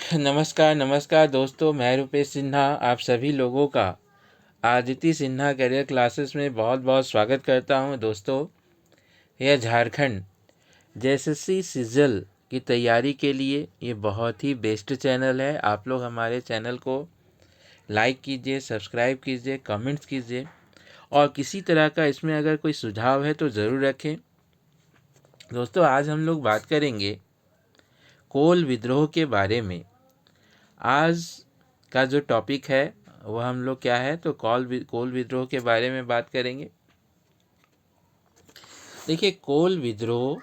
नमस्कार नमस्कार दोस्तों, मैं रुपेश सिन्हा आप सभी लोगों का आदित्य सिन्हा करियर क्लासेस में बहुत बहुत स्वागत करता हूं। दोस्तों, यह झारखंड जेएसएससी सिजल की तैयारी के लिए ये बहुत ही बेस्ट चैनल है। आप लोग हमारे चैनल को लाइक कीजिए, सब्सक्राइब कीजिए, कमेंट्स कीजिए और किसी तरह का इसमें अगर कोई सुझाव है तो ज़रूर रखें। दोस्तों, आज हम लोग बात करेंगे कोल विद्रोह के बारे में। आज का जो टॉपिक है वह हम लोग क्या है तो कोल विद्रोह के बारे में बात करेंगे। देखिए, कोल विद्रोह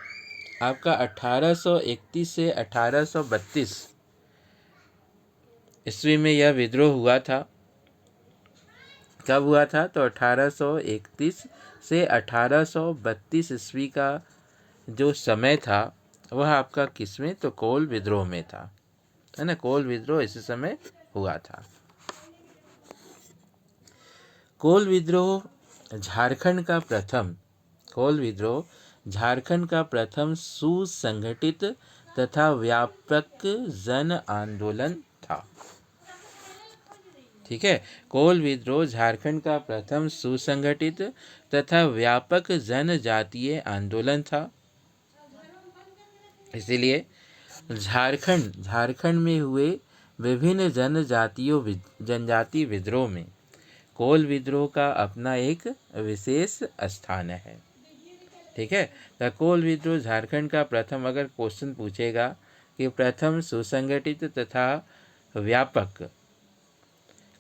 आपका 1831 से 1832 ईस्वी में यह विद्रोह हुआ था। कब हुआ था तो 1831 से 1832 ईस्वी का जो समय था वह आपका किस में तो कोल विद्रोह में था, है ना। कोल विद्रोह इसी समय हुआ था। कोल विद्रोह झारखंड का प्रथम सुसंगठित तथा व्यापक जन आंदोलन था। ठीक है, कोल विद्रोह झारखंड का प्रथम सुसंगठित तथा व्यापक जनजातीय आंदोलन था। इसीलिए झारखंड में हुए विभिन्न जनजाति विद्रोह में कोल विद्रोह का अपना एक विशेष स्थान है। ठीक है, तो कोल विद्रोह झारखंड का प्रथम, अगर क्वेश्चन पूछेगा कि प्रथम सुसंगठित तथा व्यापक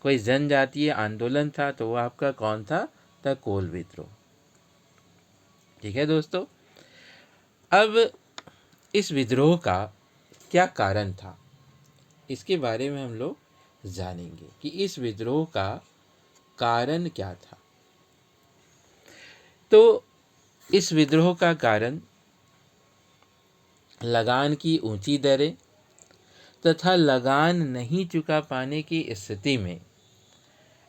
कोई जनजातीय आंदोलन था तो वह आपका कौन था तो कोल विद्रोह। ठीक है दोस्तों, अब इस विद्रोह का क्या कारण था इसके बारे में हम लोग जानेंगे कि इस विद्रोह का कारण क्या था। तो इस विद्रोह का कारण लगान की ऊंची दरें तथा लगान नहीं चुका पाने की स्थिति में,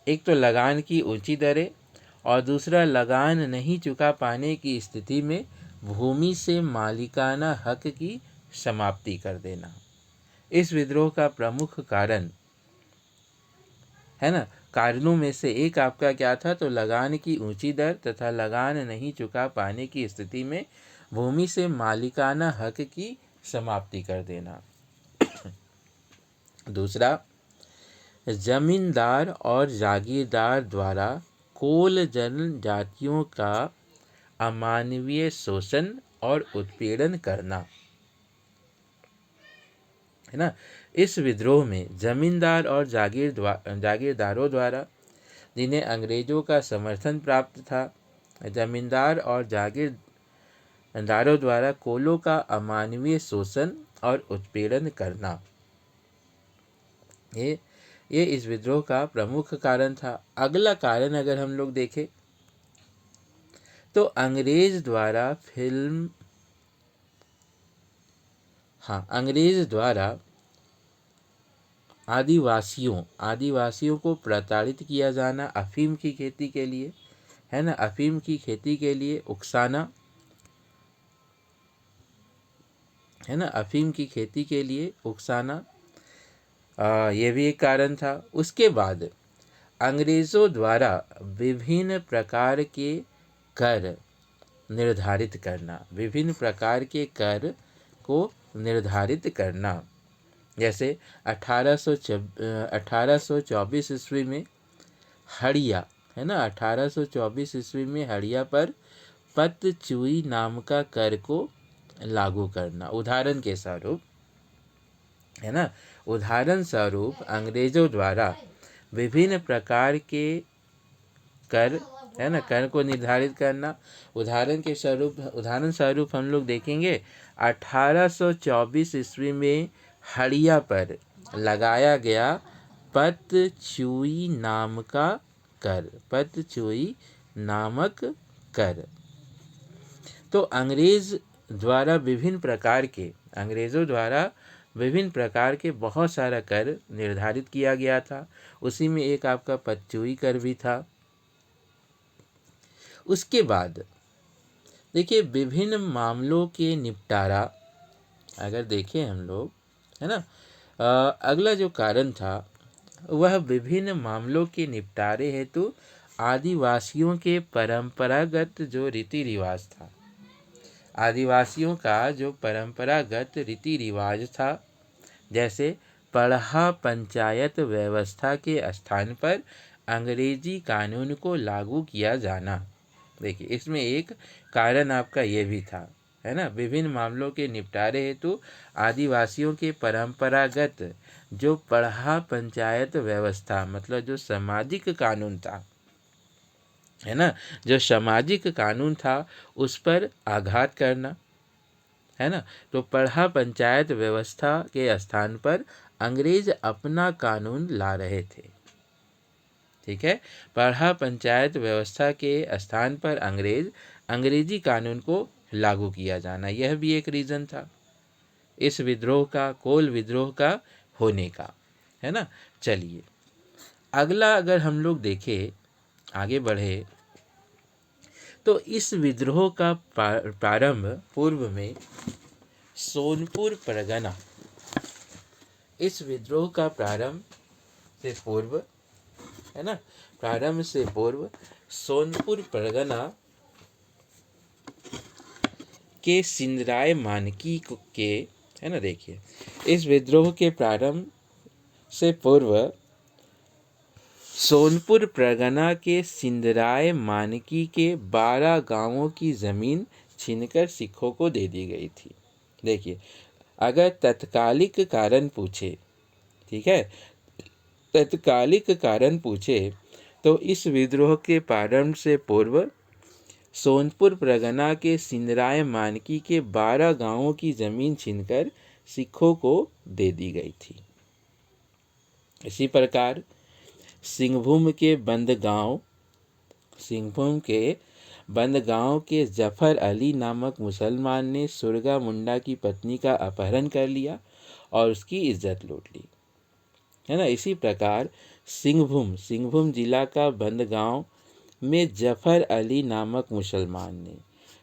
एक तो लगान की ऊंची दरें और दूसरा लगान नहीं चुका पाने की स्थिति में भूमि से मालिकाना हक की समाप्ति कर देना, इस विद्रोह का प्रमुख कारण है ना। कारणों में से एक आपका क्या था तो लगान की ऊंची दर तथा लगान नहीं चुका पाने की स्थिति में भूमि से मालिकाना हक की समाप्ति कर देना। दूसरा, जमींदार और जागीरदार द्वारा कोल जनजातियों का अमानवीय शोषण और उत्पीड़न करना, है ना। इस विद्रोह में जमींदार और जागीरदारों द्वारा, जिन्हें अंग्रेजों का समर्थन प्राप्त था, जमींदार और जागीरदारों द्वारा कोलों का अमानवीय शोषण और उत्पीड़न करना, ये इस विद्रोह का प्रमुख कारण था। अगला कारण अगर हम लोग देखें तो अंग्रेज द्वारा आदिवासियों को प्रताड़ित किया जाना अफीम की खेती के लिए, है ना, अफीम की खेती के लिए उकसाना, है ना, अफीम की खेती के लिए उकसाना, ये भी एक कारण था। उसके बाद अंग्रेज़ों द्वारा विभिन्न प्रकार के कर निर्धारित करना, विभिन्न प्रकार के कर को निर्धारित करना, जैसे 1824 ईस्वी में हड़िया, है ना, 1824 ईस्वी में हड़िया पर पतचूई नाम का कर को लागू करना। उदाहरण के स्वरूप, है ना, उदाहरण स्वरूप अंग्रेजों द्वारा विभिन्न प्रकार के कर, है ना, कर को निर्धारित करना। उदाहरण स्वरूप हम लोग देखेंगे 1824 ईस्वी में हड़िया पर लगाया गया पतचूई नामक कर। तो अंग्रेज़ों द्वारा विभिन्न प्रकार के बहुत सारा कर निर्धारित किया गया था। उसी में एक आपका पतचूई कर भी था। उसके बाद देखिए, विभिन्न मामलों के निपटारा अगर देखें हम लोग, है ना, अगला जो कारण था वह विभिन्न मामलों के निपटारे हेतु आदिवासियों के परंपरागत जो रीति रिवाज था, आदिवासियों का जो परंपरागत रीति रिवाज था, जैसे पढ़ा पंचायत व्यवस्था के स्थान पर अंग्रेजी कानून को लागू किया जाना। देखिए इसमें एक कारण आपका ये भी था, है ना। विभिन्न मामलों के निपटारे हेतु आदिवासियों के परंपरागत जो पढ़ा पंचायत व्यवस्था, मतलब जो सामाजिक कानून था, है ना, जो सामाजिक कानून था उस पर आघात करना, है ना। तो पढ़ा पंचायत व्यवस्था के स्थान पर अंग्रेज अपना कानून ला रहे थे। ठीक है, पढ़ा पंचायत व्यवस्था के स्थान पर अंग्रेजी कानून को लागू किया जाना, यह भी एक रीज़न था इस विद्रोह का, कोल विद्रोह का होने का, है ना। चलिए अगला अगर हम लोग देखें, आगे बढ़े, तो इस विद्रोह का प्रारंभ पूर्व में सोनपुर परगना, इस विद्रोह का प्रारंभ से पूर्व, है ना, प्रारंभ से पूर्व सोनपुर परगना के सिंदराय मानकी के, है ना, देखिए इस विद्रोह के प्रारंभ से पूर्व सोनपुर परगना के सिंदराय मानकी के 12 गांवों की ज़मीन छीनकर सिखों को दे दी गई थी। देखिए अगर तत्कालिक कारण पूछे, ठीक है, तत्कालिक कारण पूछे तो इस विद्रोह के प्रारंभ से पूर्व सोनपुर परगना के सिंदराय मानकी के 12 गांवों की ज़मीन छीनकर सिखों को दे दी गई थी। इसी प्रकार सिंहभूम के बंदगांव के जफर अली नामक मुसलमान ने सुरगा मुंडा की पत्नी का अपहरण कर लिया और उसकी इज्जत लूट ली, है ना। इसी प्रकार सिंहभूम जिला का बंदगांव में जफर अली नामक मुसलमान ने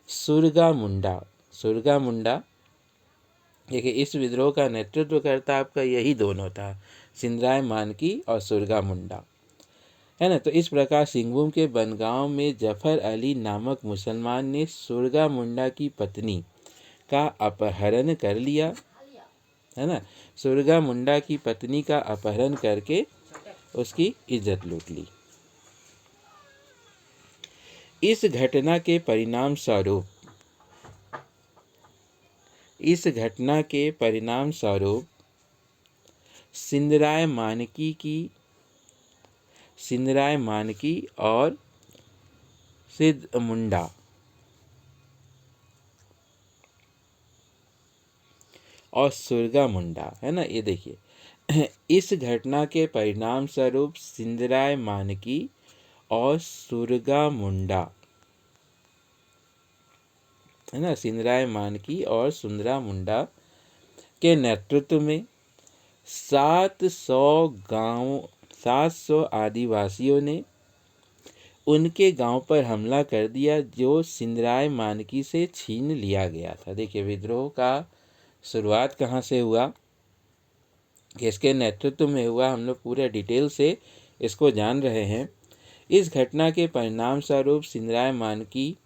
सुरगा मुंडा, देखिए इस विद्रोह का नेतृत्व करता आपका यही दोनों था, सिंदराय मानकी और सुरगा मुंडा, है ना। तो इस प्रकार सिंहभूम के बनगांव में जफर अली नामक मुसलमान ने सुरगा मुंडा की पत्नी का अपहरण कर लिया, है ना। सुरगा मुंडा की पत्नी का अपहरण करके उसकी इज्जत लूट ली। इस घटना के परिणाम स्वरूप सिंदराय मानकी और सिद्ध मुंडा और सुरगा मुंडा, है ना, ये देखिए इस घटना के परिणाम स्वरूप सिंदराय मानकी और सुरगा मुंडा, है ना, सिंदराय मानकी और सुंदरा मुंडा के नेतृत्व में 700 आदिवासियों ने उनके गांव पर हमला कर दिया जो सिंदराय मानकी से छीन लिया गया था। देखिए विद्रोह का शुरुआत कहाँ से हुआ, किसके नेतृत्व में हुआ, हम लोग पूरे डिटेल से इसको जान रहे हैं। इस घटना के परिणाम स्वरूप सिंदराय मानकी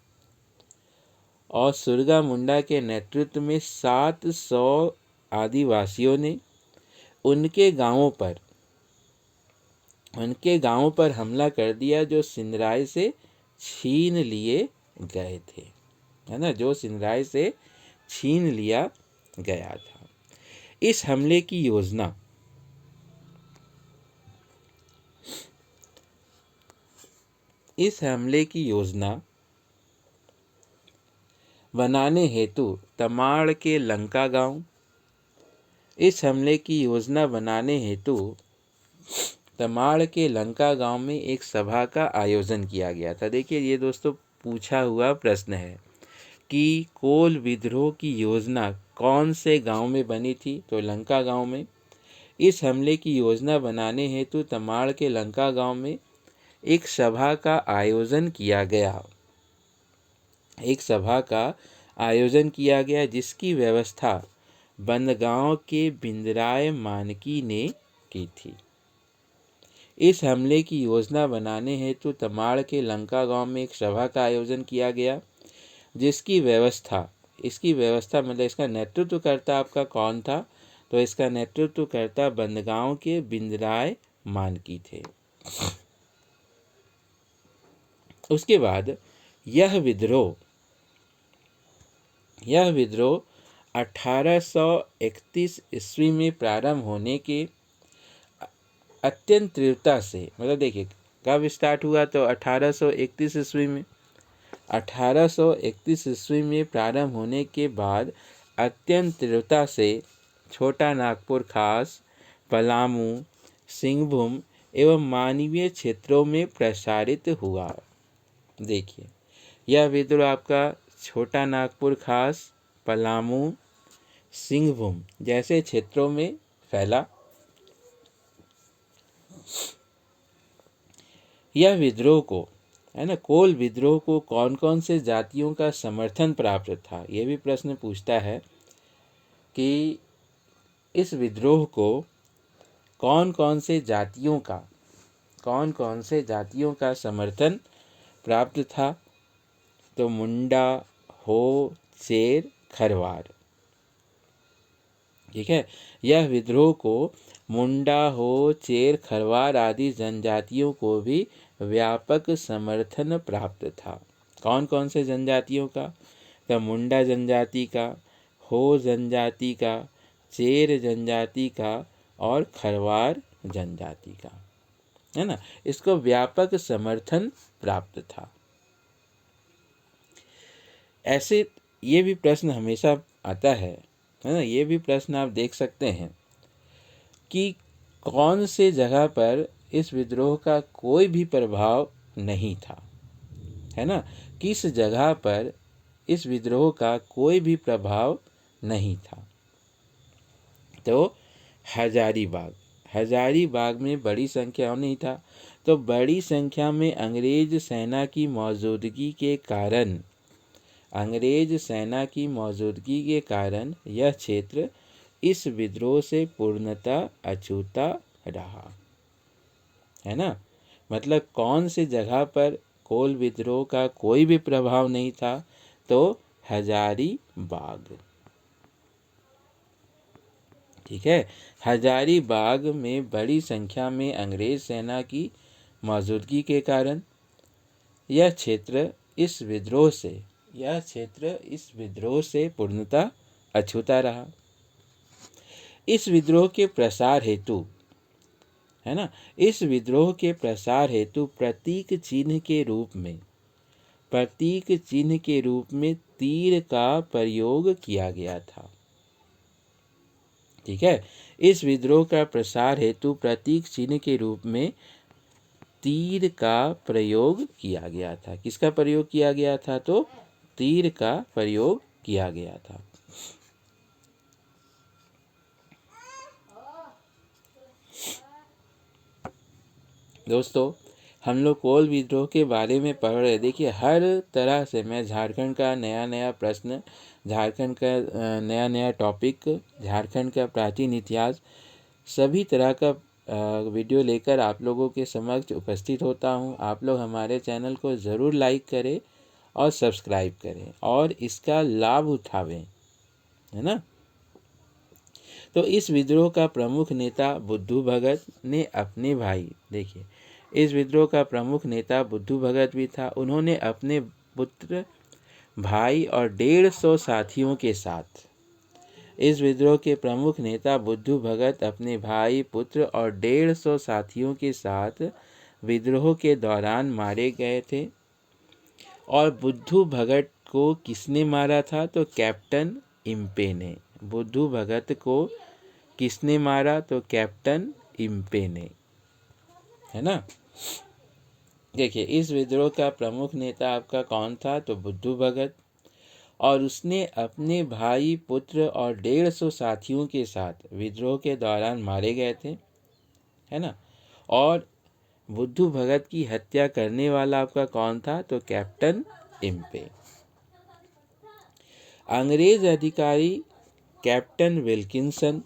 और सुरगा मुंडा के नेतृत्व में 700 आदिवासियों ने उनके गांवों पर हमला कर दिया जो सिंदराय से छीन लिए गए थे, है ना, जो सिंदराय से छीन लिया गया था। इस हमले की योजना बनाने हेतु तमाड़ के लंका गांव में एक सभा का आयोजन किया गया था। देखिए ये दोस्तों पूछा हुआ प्रश्न है कि कोल विद्रोह की योजना कौन से गांव में बनी थी, तो लंका गांव में। इस हमले की योजना बनाने हेतु तमाड़ के लंका गांव में एक सभा का आयोजन किया गया, जिसकी व्यवस्था बंदगांव के बिंदराय मानकी ने की थी। इस हमले की योजना बनाने हेतु तमाड़ के लंका गांव में एक सभा का आयोजन किया गया, जिसकी इसकी व्यवस्था मतलब इसका नेतृत्वकर्ता आपका कौन था? तो इसका नेतृत्वकर्ता बंदगांव के बिंदराय मानकी थे। उसके बाद यह विद्रोह 1831 ईस्वी में प्रारंभ होने के अत्यंत तीव्रता से, मतलब देखिए कब स्टार्ट हुआ? तो 1831 ईस्वी में। 1831 ईस्वी में प्रारंभ होने के बाद अत्यंत तीव्रता से छोटा नागपुर खास, पलामू, सिंहभूम एवं मानवीय क्षेत्रों में प्रसारित हुआ। देखिए यह विद्रोह आपका छोटा नागपुर खास, पलामू, सिंहभूम जैसे क्षेत्रों में फैला। यह विद्रोह को है ना, कोल विद्रोह को कौन कौन से जातियों का समर्थन प्राप्त था? यह भी प्रश्न पूछता है कि इस विद्रोह को कौन कौन से जातियों का समर्थन प्राप्त था? तो मुंडा, हो, चेर, खरवार। ठीक है, यह विद्रोह को मुंडा, हो, चेर, खरवार आदि जनजातियों को भी व्यापक समर्थन प्राप्त था। कौन कौन से जनजातियों का? तो मुंडा जनजाति का, हो जनजाति का, चेर जनजाति का और खरवार जनजाति का, है ना, इसको व्यापक समर्थन प्राप्त था। ऐसे ये भी प्रश्न हमेशा आता है ना, ये भी प्रश्न आप देख सकते हैं कि कौन से जगह पर इस विद्रोह का कोई भी प्रभाव नहीं था, है ना, किस जगह पर इस विद्रोह का कोई भी प्रभाव नहीं था? तो हजारीबाग में बड़ी संख्या नहीं था। तो बड़ी संख्या में अंग्रेज सेना की मौजूदगी के कारण यह क्षेत्र इस विद्रोह से पूर्णतः अछूता रहा, है ना। मतलब कौन से जगह पर कोल विद्रोह का कोई भी प्रभाव नहीं था? तो हजारीबाग। ठीक है, हजारीबाग में बड़ी संख्या में अंग्रेज सेना की मौजूदगी के कारण यह क्षेत्र इस विद्रोह से पूर्णतः अछूता रहा। इस विद्रोह के प्रसार हेतु, है ना, इस विद्रोह के प्रसार हेतु प्रतीक चिन्ह के रूप में तीर का प्रयोग किया गया था। ठीक है, इस विद्रोह का प्रसार हेतु प्रतीक चिन्ह के रूप में तीर का प्रयोग किया गया था। किसका प्रयोग किया गया था? तो तीर का प्रयोग किया गया था। दोस्तों, हम लोग कोल विद्रोह के बारे में पढ़ रहे। देखिए हर तरह से मैं झारखंड का नया नया प्रश्न, झारखंड का नया नया टॉपिक, झारखंड का प्राचीन इतिहास, सभी तरह का वीडियो लेकर आप लोगों के समक्ष उपस्थित होता हूं। आप लोग हमारे चैनल को ज़रूर लाइक करें और सब्सक्राइब करें और इसका लाभ उठावें, है ना। तो इस विद्रोह का प्रमुख नेता बुद्धू भगत ने अपने भाई, देखिए इस विद्रोह का प्रमुख नेता बुद्धू भगत भी था। उन्होंने अपने पुत्र, भाई और 150 साथियों के साथ, इस विद्रोह के प्रमुख नेता बुद्धू भगत अपने भाई, पुत्र और 150 साथियों के साथ विद्रोह के दौरान मारे गए थे। और बुद्धू भगत को किसने मारा था? तो कैप्टन इम्पे ने। बुद्धू भगत को किसने मारा? तो कैप्टन इम्पे ने, है ना। देखिए इस विद्रोह का प्रमुख नेता आपका कौन था? तो बुद्धू भगत, और उसने अपने भाई, पुत्र और 150 साथियों के साथ विद्रोह के दौरान मारे गए थे, है ना। और बुद्धू भगत की हत्या करने वाला आपका कौन था? तो कैप्टन इम्पे। अंग्रेज अधिकारी कैप्टन विल्किंसन।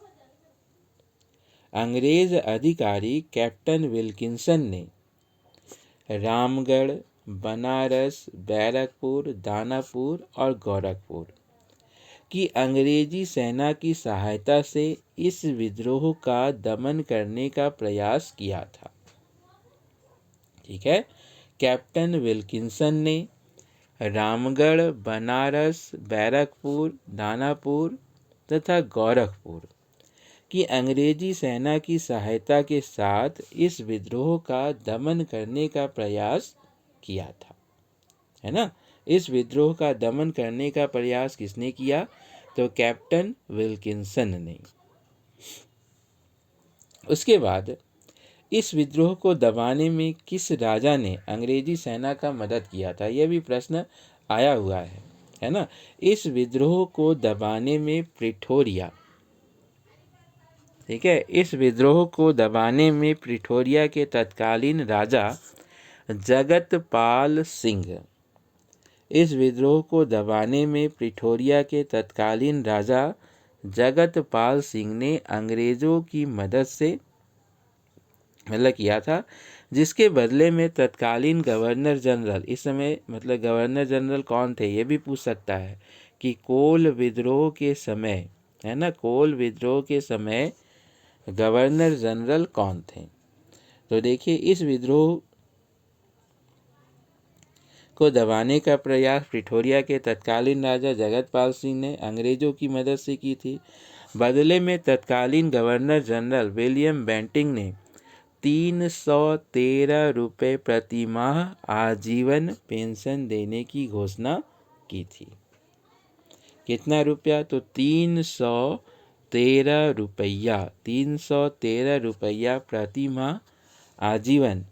अंग्रेज अधिकारी कैप्टन विल्किंसन ने रामगढ़, बनारस, बैरकपुर, दानापुर और गोरखपुर की अंग्रेजी सेना की सहायता से इस विद्रोह का दमन करने का प्रयास किया था। ठीक है, कैप्टन विल्किंसन ने रामगढ़, बनारस, बैरकपुर, दानापुर तथा गोरखपुर की अंग्रेजी सेना की सहायता के साथ इस विद्रोह का दमन करने का प्रयास किया था, है ना। इस विद्रोह का दमन करने का प्रयास किसने किया? तो कैप्टन विल्किंसन ने। उसके बाद इस विद्रोह को दबाने में किस राजा ने अंग्रेजी सेना का मदद किया था? यह भी प्रश्न आया हुआ है ना। इस विद्रोह को दबाने में प्रिटोरिया, ठीक है, इस विद्रोह को दबाने में प्रिटोरिया के तत्कालीन राजा जगतपाल सिंह, इस विद्रोह को दबाने में प्रिटोरिया के तत्कालीन राजा जगतपाल सिंह ने अंग्रेजों की मदद से किया था, जिसके बदले में तत्कालीन गवर्नर जनरल, इस समय गवर्नर जनरल कौन थे ये भी पूछ सकता है कि कोल विद्रोह के समय, है ना, कोल विद्रोह के समय गवर्नर जनरल कौन थे? तो देखिए, इस विद्रोह को दबाने का प्रयास प्रिटोरिया के तत्कालीन राजा जगतपाल सिंह ने अंग्रेजों की मदद से की थी। बदले में तत्कालीन गवर्नर जनरल विलियम बेंटिंक ने 313 रुपये प्रति माह आजीवन पेंशन देने की घोषणा की थी। कितना रुपया? तो 313 रुपया, 313 रुपया प्रति माह आजीवन,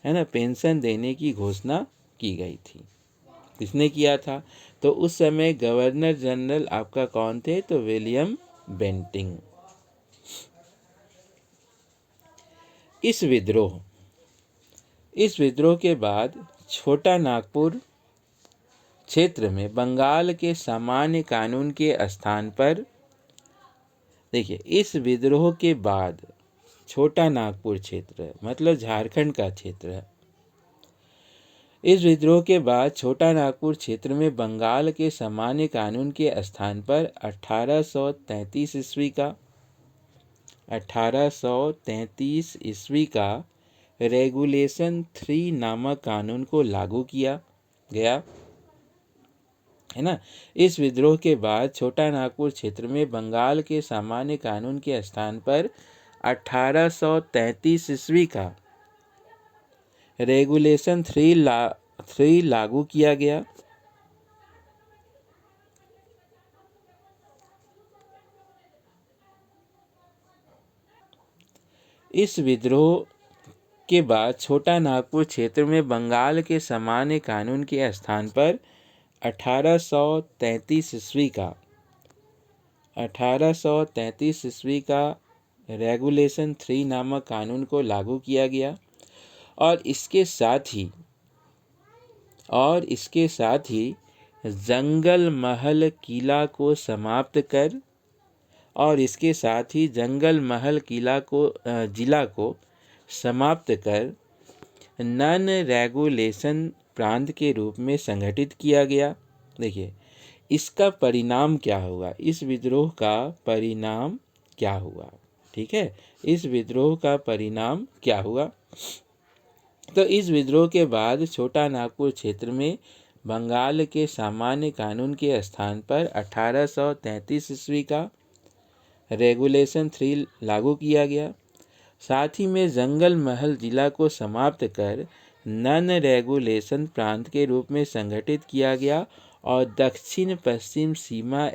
है ना, पेंशन देने की घोषणा की गई थी। किसने किया था? तो उस समय गवर्नर जनरल आपका कौन थे? तो विलियम बेंटिंक। इस विद्रोह के बाद छोटा नागपुर क्षेत्र में बंगाल के सामान्य कानून के स्थान पर, देखिए, इस विद्रोह के बाद छोटा नागपुर क्षेत्र मतलब झारखंड का क्षेत्र है। इस विद्रोह के बाद छोटा नागपुर क्षेत्र में बंगाल के सामान्य कानून के स्थान पर 1833 ईस्वी का रेगुलेशन 3 नामक कानून को लागू किया गया, है ना। इस विद्रोह के बाद छोटा नागपुर क्षेत्र में बंगाल के सामान्य कानून के स्थान पर 1833 ईस्वी का रेगुलेशन 3 लागू किया गया। इस विद्रोह के बाद छोटा नागपुर क्षेत्र में बंगाल के सामान्य कानून के स्थान पर 1833 ईस्वी का रेगुलेशन 3 नामक कानून को लागू किया गया और इसके साथ ही जंगल महल किला को समाप्त कर जिला को समाप्त कर नॉन रेगुलेशन प्रांत के रूप में संगठित किया गया। देखिए, इसका परिणाम क्या हुआ? इस विद्रोह का परिणाम क्या हुआ? ठीक है, इस विद्रोह का परिणाम क्या हुआ? तो इस विद्रोह के बाद छोटा नागपुर क्षेत्र में बंगाल के सामान्य कानून के स्थान पर 1833 ईस्वी का रेगुलेशन 3 लागू किया गया। साथ ही में जंगल महल जिला को समाप्त कर नॉन रेगुलेशन प्रांत के रूप में संगठित किया गया और दक्षिण पश्चिम सीमा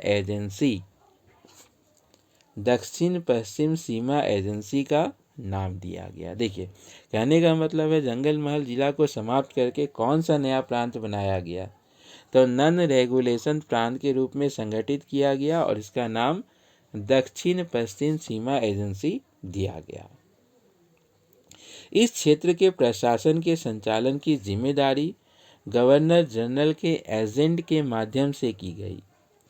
एजेंसी का नाम दिया गया। देखिए, कहने का मतलब है जंगल महल जिला को समाप्त करके कौन सा नया प्रांत बनाया गया? तो नॉन रेगुलेशन प्रांत के रूप में संगठित किया गया और इसका नाम दक्षिण पश्चिम सीमा एजेंसी दिया गया। इस क्षेत्र के प्रशासन के संचालन की जिम्मेदारी गवर्नर जनरल के एजेंट के माध्यम से की गई।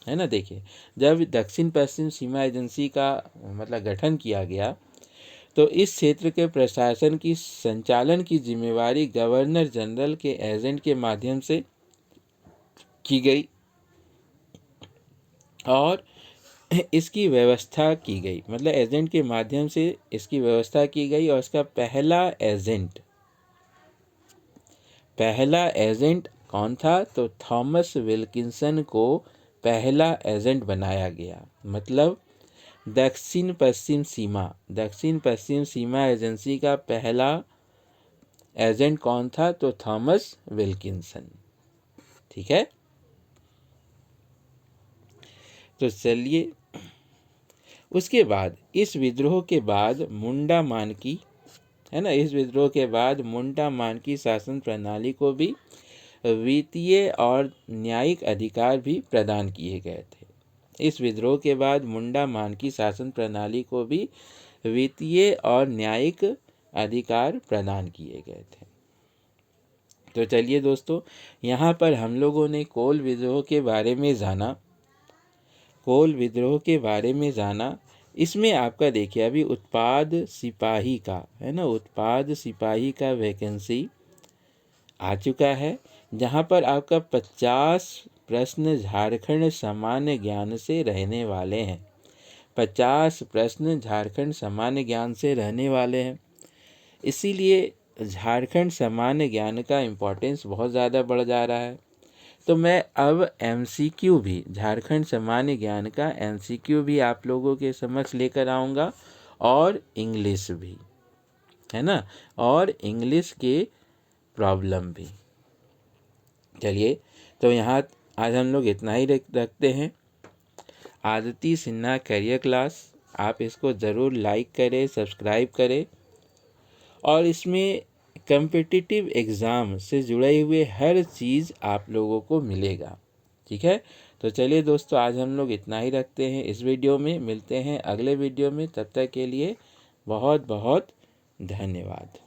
है ना। देखिए, जब दक्षिण पश्चिम सीमा एजेंसी का मतलब गठन किया गया तो इस क्षेत्र के प्रशासन की संचालन की जिम्मेवारी गवर्नर जनरल के एजेंट के माध्यम से की गई और इसकी व्यवस्था की गई, मतलब एजेंट के माध्यम से इसकी व्यवस्था की गई। और इसका पहला एजेंट कौन था? तो थॉमस विल्किंसन को पहला एजेंट बनाया गया। मतलब दक्षिण पश्चिम सीमा एजेंसी का पहला एजेंट कौन था? तो थॉमस विल्किंसन। ठीक है, तो चलिए, उसके बाद इस विद्रोह के बाद मुंडा मानकी, है ना, इस विद्रोह के बाद मुंडा मानकी शासन प्रणाली को भी वित्तीय और न्यायिक अधिकार भी प्रदान किए गए थे। इस विद्रोह के बाद मुंडा मानकी शासन प्रणाली को भी वित्तीय और न्यायिक अधिकार प्रदान किए गए थे। तो चलिए दोस्तों, यहाँ पर हम लोगों ने कोल विद्रोह के बारे में जाना। इसमें आपका देखिए अभी उत्पाद सिपाही का, है ना, उत्पाद सिपाही का वैकेंसी आ चुका है, जहाँ पर आपका 50 प्रश्न झारखंड सामान्य ज्ञान से रहने वाले हैं। 50 प्रश्न झारखंड सामान्य ज्ञान से रहने वाले हैं। इसीलिए झारखंड सामान्य ज्ञान का इम्पोर्टेंस बहुत ज़्यादा बढ़ जा रहा है। तो मैं अब MCQ भी, झारखंड सामान्य ज्ञान का MCQ भी आप लोगों के समक्ष लेकर आऊँगा, और इंग्लिश भी, है ना, और इंग्लिश के प्रॉब्लम भी। चलिए, तो यहाँ आज हम लोग इतना ही रखते हैं। आदित्य सिन्हा करियर क्लास, आप इसको ज़रूर लाइक करें, सब्सक्राइब करें, और इसमें कम्पिटिटिव एग्ज़ाम से जुड़े हुए हर चीज़ आप लोगों को मिलेगा। ठीक है, तो चलिए दोस्तों, आज हम लोग इतना ही रखते हैं इस वीडियो में। मिलते हैं अगले वीडियो में, तब तक के लिए बहुत बहुत धन्यवाद।